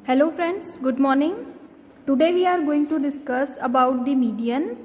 Hello friends, good morning. Today we are going to discuss about the median.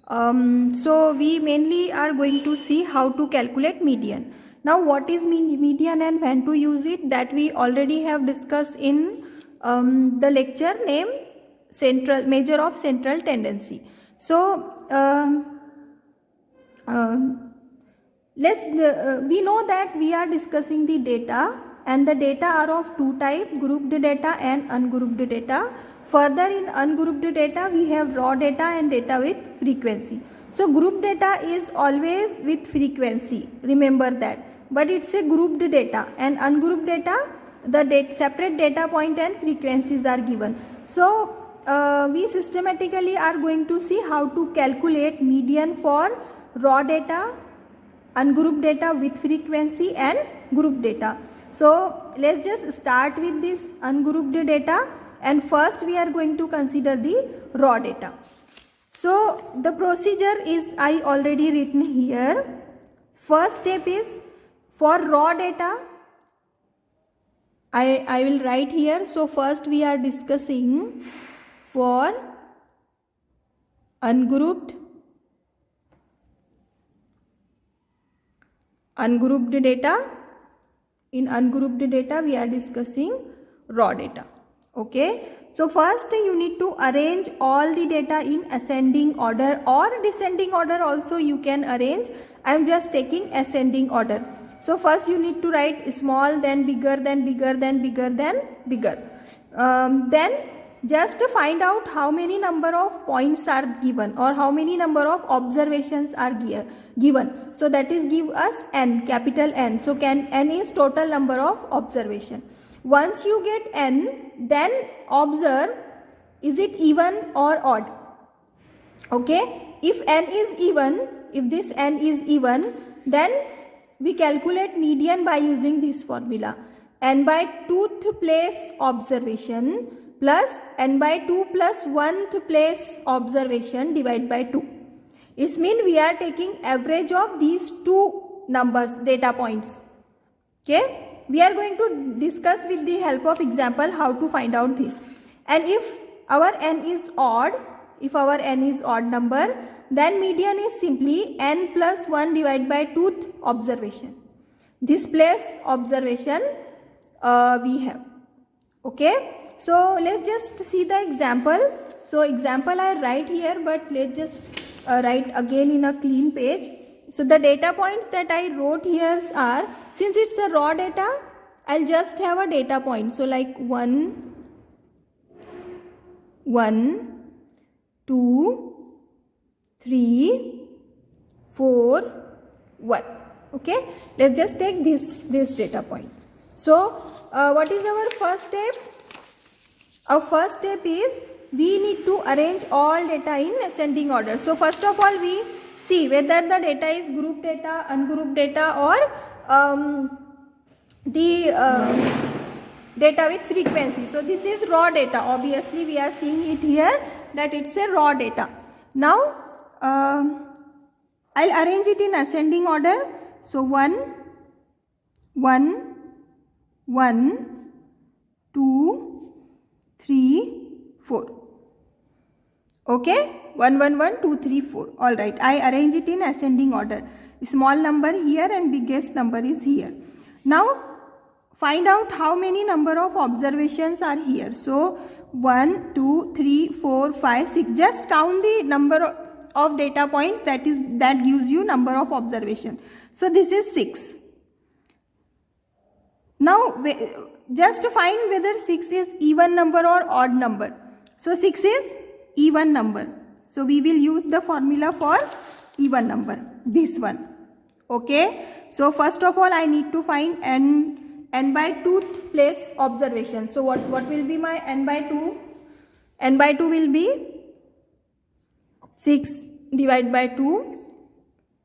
So we mainly are going to see how to calculate median. Now what is median and when to use it, that we already have discussed in the lecture named measure of central tendency. So we know that we are discussing the data, and the data are of two types, grouped data and ungrouped data. Further, in ungrouped data we have raw data and data with frequency. So group data is always with frequency, remember that, but it's a grouped data, and ungrouped data, the separate data point and frequencies are given. So we systematically are going to see how to calculate median for raw data, ungrouped data with frequency, and group data. So let's just start with this ungrouped data, and first we are going to consider the raw data. So the procedure is I already written here. First step is for raw data, I will write here. So first we are discussing for ungrouped data. In ungrouped data we are discussing raw data. Okay, so first you need to arrange all the data in ascending order, or descending order also you can arrange. I am just taking ascending order. So first you need to write small, then bigger, then bigger, then bigger, then bigger. Then just find out how many number of points are given, or how many number of observations are given. So that is give us n, capital N. So n is total number of observation. Once you get n, then observe, is it even or odd? Okay, if n is even, if this n is even, then we calculate median by using this formula: n by 2th place observation plus n by 2 plus 1th place observation divided by 2. It means we are taking average of these two numbers, data points. Okay, we are going to discuss with the help of example how to find out this. And if our n is odd, number, then median is simply n plus 1 divided by 2th observation. This place observation we have. Okay, so let's just see the example. So example I write here, but let's just write again in a clean page. So the data points that I wrote here are, since it's a raw data, I'll just have a data point. So like 1, 2, 3, 4, 1. Okay, let's just take this data point. So what is our first step? Our first step is we need to arrange all data in ascending order. So first of all we see whether the data is group data, ungrouped data, or the data with frequency. So this is raw data. Obviously we are seeing it here that it's a raw data. Now I'll arrange it in ascending order. So 1, 2, 3, 4. Okay, 1, 2, 3, 4. All right, I arrange it in ascending order. Small number here and biggest number is here. Now find out how many number of observations are here. So 1, 2, 3, 4, 5, 6. Just count the number of data points, that gives you number of observation. So this is 6. Now just find whether 6 is even number or odd number. So 6 is even number. So we will use the formula for even number, this one. Okay, so first of all I need to find n by 2th place observation. So what will be my n by 2? N by 2 will be 6 divided by 2,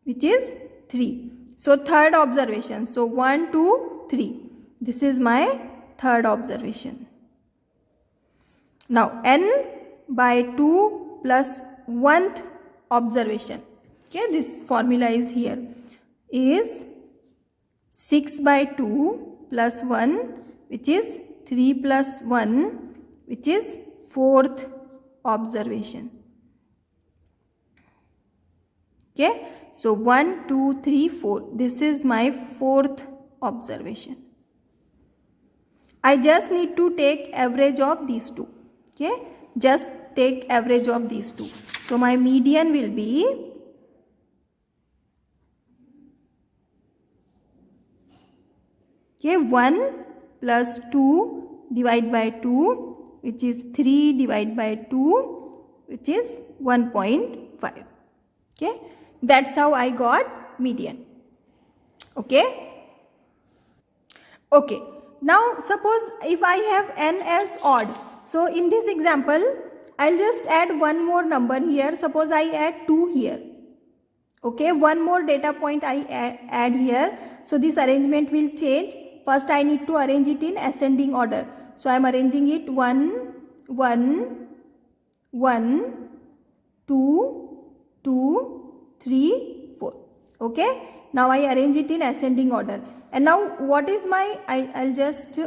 which is 3. So third observation. So 1, 2, 3. This is my third observation. Now n by 2 plus 1th observation. Okay, this formula is here, is 6 by 2 plus 1, which is 3 plus 1, which is fourth observation. Okay, so 1, 2, 3, 4. This is my fourth observation. I just need to take average of these two. Okay, just take average of these two. So my median will be okay, 1 plus 2 divided by 2, which is 3 divided by 2, which is 1.5. Okay, that's how I got median. Okay. Okay. Now suppose if I have n as odd. So in this example, I'll just add one more number here. Suppose I add 2 here. Okay, one more data point I add here. So this arrangement will change. First I need to arrange it in ascending order. So I am arranging it 1, 1, 1, 2, 2, 3, 4. Okay. Now I arrange it in ascending order. And now what is my, I'll just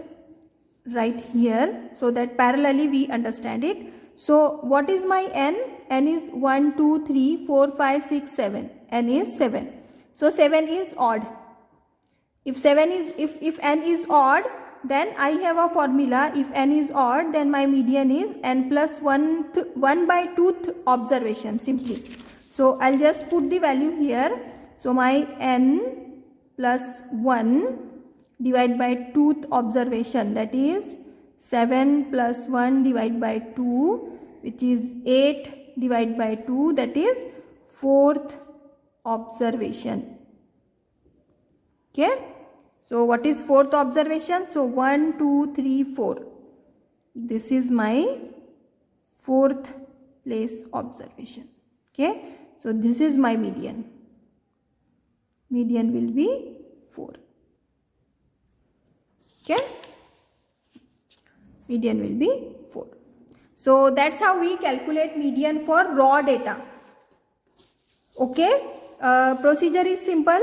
write here so that parallelly we understand it. So what is my n? N is 1, 2, 3, 4, 5, 6, 7. N is 7. So 7 is odd. If n is odd, then I have a formula. If n is odd, then my median is n plus 1 by 2th observation simply. So I'll just put the value here. So my n plus 1 divided by 2th observation, that is 7 plus 1 divided by 2, which is 8 divided by 2, that is 4th observation. Okay. So what is 4th observation? So 1, 2, 3, 4. This is my 4th place observation. Okay. So this is my median. Median will be 4. Okay. Median will be 4. So that's how we calculate median for raw data. Okay. Procedure is simple.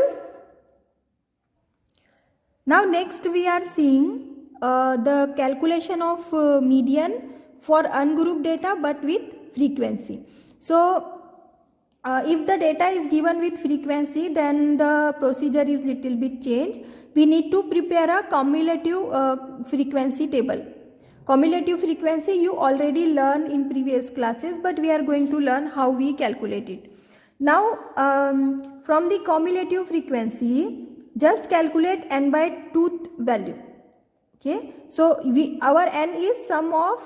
Now next we are seeing the calculation of median for ungrouped data but with frequency. So if the data is given with frequency, then the procedure is little bit changed. We need to prepare a cumulative frequency table. Cumulative frequency you already learned in previous classes, but we are going to learn how we calculate it. Now from the cumulative frequency, just calculate n by 2th value. Okay, so our n is sum of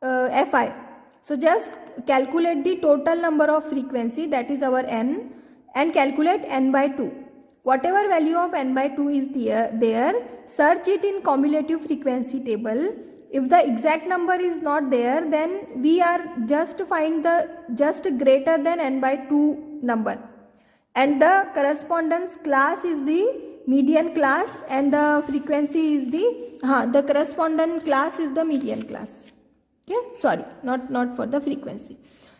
fi. So just calculate the total number of frequency, that is our n, and calculate n by 2. Whatever value of n by 2 is there, search it in cumulative frequency table. If the exact number is not there, then we are just find the just greater than n by 2 number. And the correspondence class is the median class, and the frequency is the correspondent class is the median class. Okay, sorry, not for the frequency.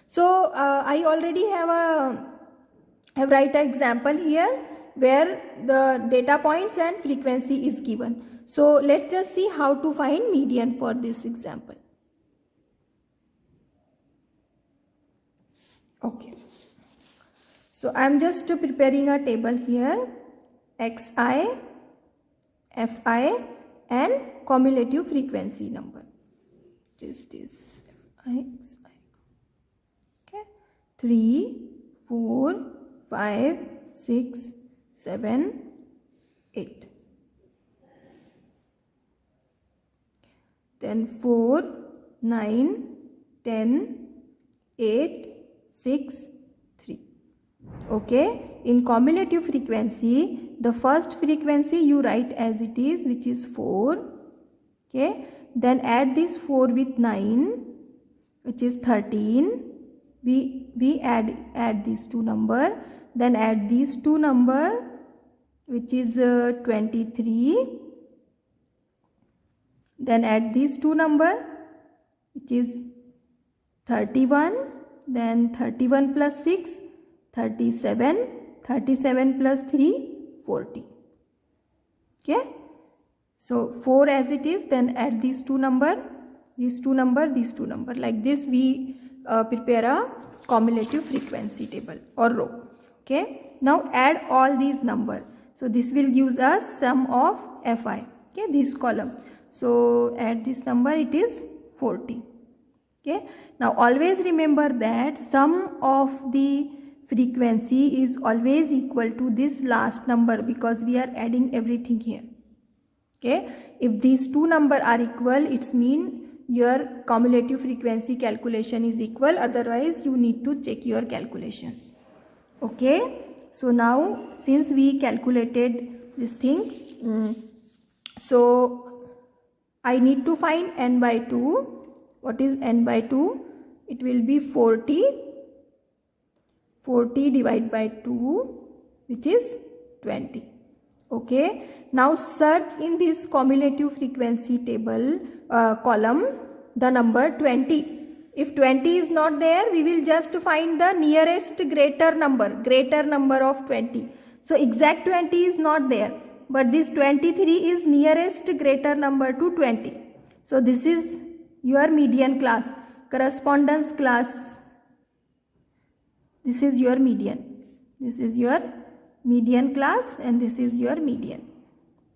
So I already have write an example here where the data points and frequency is given. So let's just see how to find median for this example. Okay. So I am just preparing a table here, xi, fi and cumulative frequency number. This fi, xi. Okay. 3, 4, 5, 6, 7, 8. Then 4, 9, 10, 8, 6, 3. Okay, in cumulative frequency, the first frequency you write as it is, which is 4. Okay, then add this 4 with 9, which is 13. We add these two number, then add these two number, which is 23. Then add these two number, which is 31. Then 31 plus 6, 37. 37 plus 3, 40. Okay. So 4 as it is, then add these two number, these two number, like this we prepare a cumulative frequency table or row. Okay, now add all these number. So this will give us sum of Fi. Okay, this column. So add this number, it is 40. Okay, now always remember that sum of the frequency is always equal to this last number because we are adding everything here. Okay, if these two number are equal, it's mean your cumulative frequency calculation is equal, otherwise you need to check your calculations. Okay, so now since we calculated this thing, so I need to find n by 2. What is n by 2? It will be 40 divided by 2, which is 20. Okay, now search in this cumulative frequency table column the number 20. If 20 is not there, we will just find the nearest greater number of 20. So exact 20 is not there, but this 23 is nearest greater number to 20. So this is your median class, correspondence class. This is your median. This is your median class and this is your median.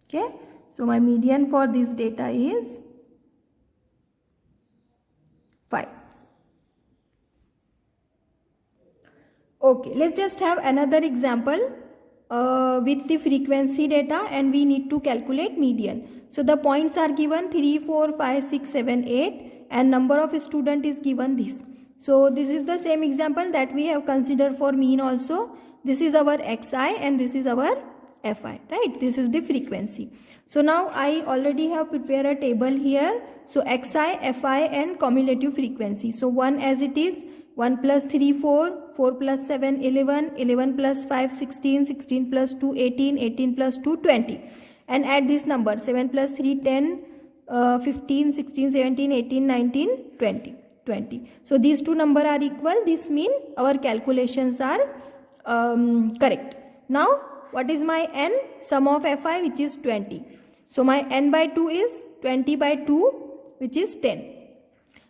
Okay, so my median for this data is 5. Okay, let's just have another example with the frequency data and we need to calculate median. So the points are given 3, 4, 5, 6, 7, 8 and number of student is given this. So this is the same example that we have considered for mean also. This is our xi and this is our fi, right? This is the frequency. So now I already have prepared a table here. So xi, fi and cumulative frequency. So 1 as it is, 1 plus 3, 4, 4 plus 7, 11, 11 plus 5, 16, 16 plus 2, 18, 18 plus 2, 20. And add this number, 7 plus 3, 10, 15, 16, 17, 18, 19, 20. 20. So these two number are equal. This means our calculations are correct. Now what is my n? Sum of fi, which is 20. So my n by 2 is 20 by 2, which is 10.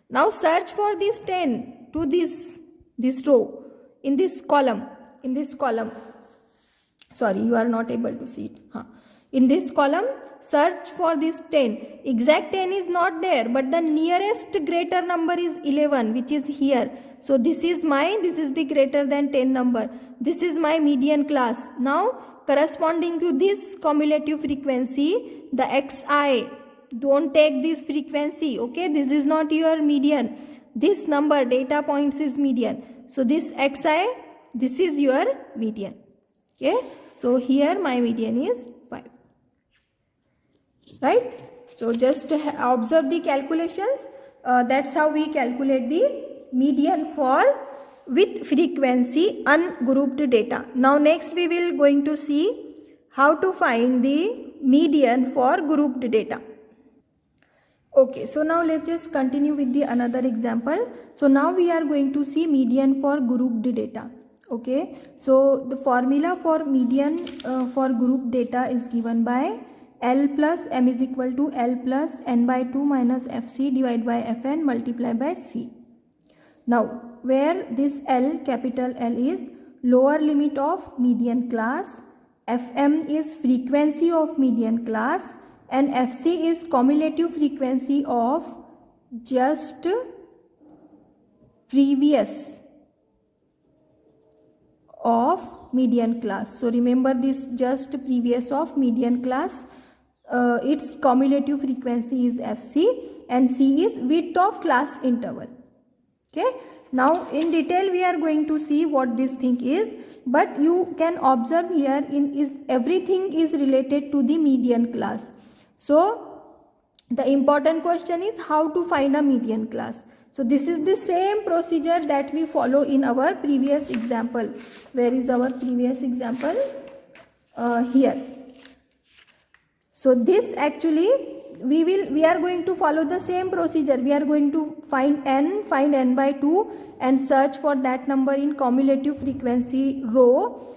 Now search for this 10 to this row in this column. Sorry, you are not able to see it. In this column, search for this 10. Exact 10 is not there, but the nearest greater number is 11, which is here. So this is the greater than 10 number. This is my median class. Now corresponding to this cumulative frequency, the xi, don't take this frequency. Okay, this is not your median. This number data points is median. So this xi, this is your median. Okay, so here my median is 5. Right? So just observe the calculations. That's how we calculate the median for with frequency ungrouped data. Now next we will going to see how to find the median for grouped data. Okay, so now let's just continue with the another example. So now we are going to see median for grouped data. Okay, so the formula for median for grouped data is given by L plus M is equal to L plus N by 2 minus Fc divided by Fn multiplied by C. Now, where this L, capital L, is lower limit of median class, Fm is frequency of median class, and Fc is cumulative frequency of just previous of median class. So remember this just previous of median class. Its cumulative frequency is Fc and C is width of class interval. Okay, now in detail we are going to see what this thing is, but you can observe here everything is related to the median class. So the important question is how to find a median class. So this is the same procedure that we follow in our previous example. Where is our previous example? Here. So this actually we are going to follow the same procedure. We are going to find n by 2 and search for that number in cumulative frequency row.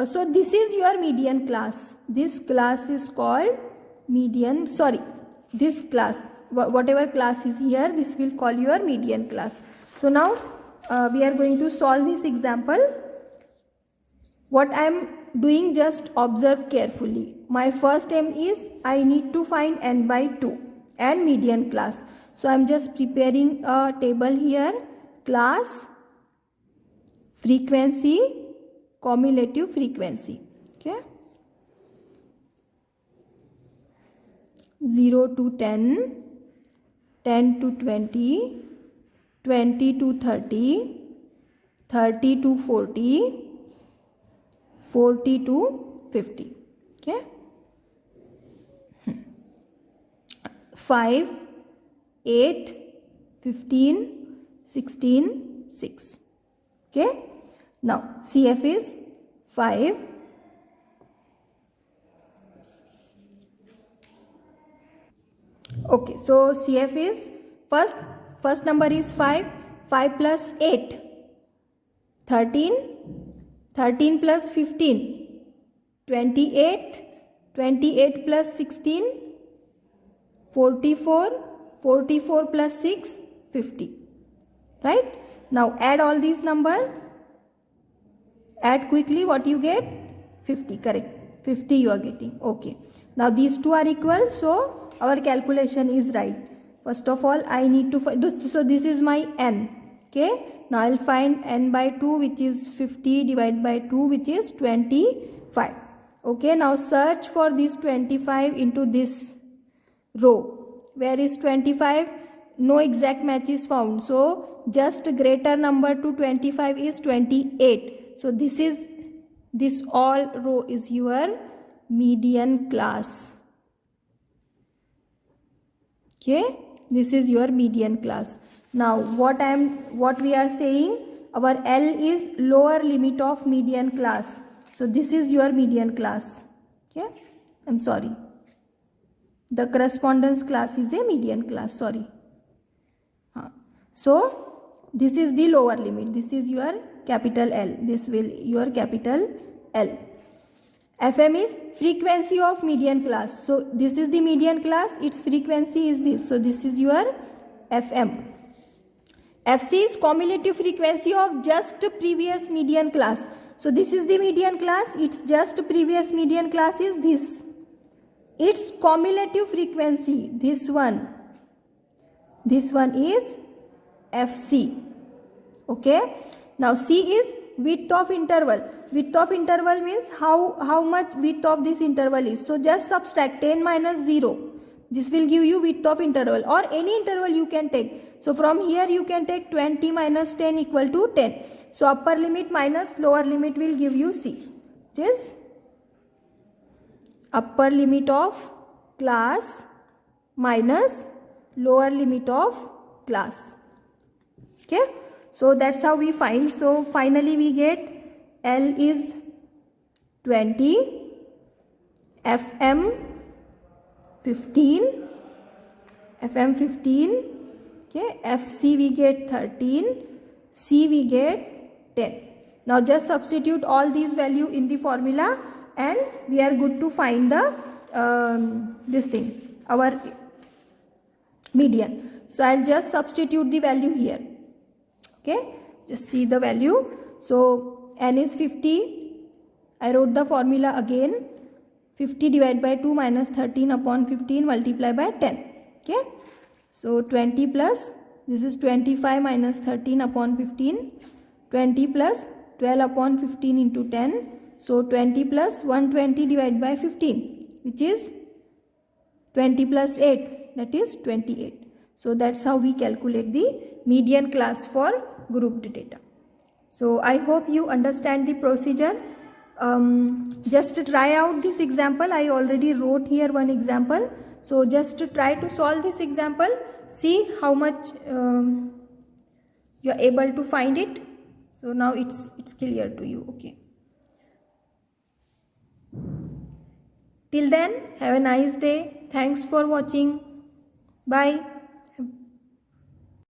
So this is your median class. This class is called median, this class whatever class is here, this will call your median class. So now we are going to solve this example. What I am doing, just observe carefully. My first aim is I need to find n by 2 and median class. So I am just preparing a table here, class, frequency, cumulative frequency. Okay, 0 to 10, 10 to 20, 20 to 30, 30 to 40, 40 to 50. Okay, 5, 8, 15, 16, 6. Okay, now CF is 5. Okay, so CF is first number is 5. 5 plus 8, 13. 13 plus 15, 28. 28 plus 16, 44. 44 plus 6, 50. Right? Now add all these numbers. Add quickly, what you get? 50. Correct. 50 you are getting. Okay. Now these two are equal, so our calculation is right. First of all, I need to find, so this is my n. Okay. Now I will find n by 2, which is 50, divided by 2, which is 25. Okay. Now search for this 25 into this row. Where is 25? No exact match is found. So just greater number to 25 is 28. So this all row is your median class. Okay, this is your median class. Now what we are saying, our L is lower limit of median class. So this is your median class. Okay, I'm sorry. The correspondence class is a median class, sorry. So this is the lower limit. This is your capital L. This will your capital L. FM is frequency of median class. So this is the median class. Its frequency is this. So this is your FM. FC is cumulative frequency of just previous median class. So this is the median class. Its just previous median class is this. Its cumulative frequency, this one is FC. Okay. Now C is width of interval. Width of interval means how much width of this interval is. So just subtract 10 minus 0. This will give you width of interval, or any interval you can take. So from here you can take 20 minus 10 equal to 10. So upper limit minus lower limit will give you C. Which is upper limit of class minus lower limit of class. Okay, so that's how we find. So finally we get L is 20, FM 15, okay, FC we get 13, C we get 10. Now just substitute all these value in the formula and we are good to find the our median. So I'll just substitute the value here. Okay, just see the value. So n is 50. I wrote the formula again. 50 divided by 2 minus 13 upon 15 multiply by 10. Okay, so 20 plus, this is 25 minus 13 upon 15. 20 plus 12 upon 15 into 10. So 20 plus 120 divided by 15, which is 20 plus 8, that is 28. So that's how we calculate the median class for grouped data. So I hope you understand the procedure. Just try out this example. I already wrote here one example. So just try to solve this example. See how much you are able to find it. So now it's clear to you. Okay. Till then, have a nice day. Thanks for watching. Bye.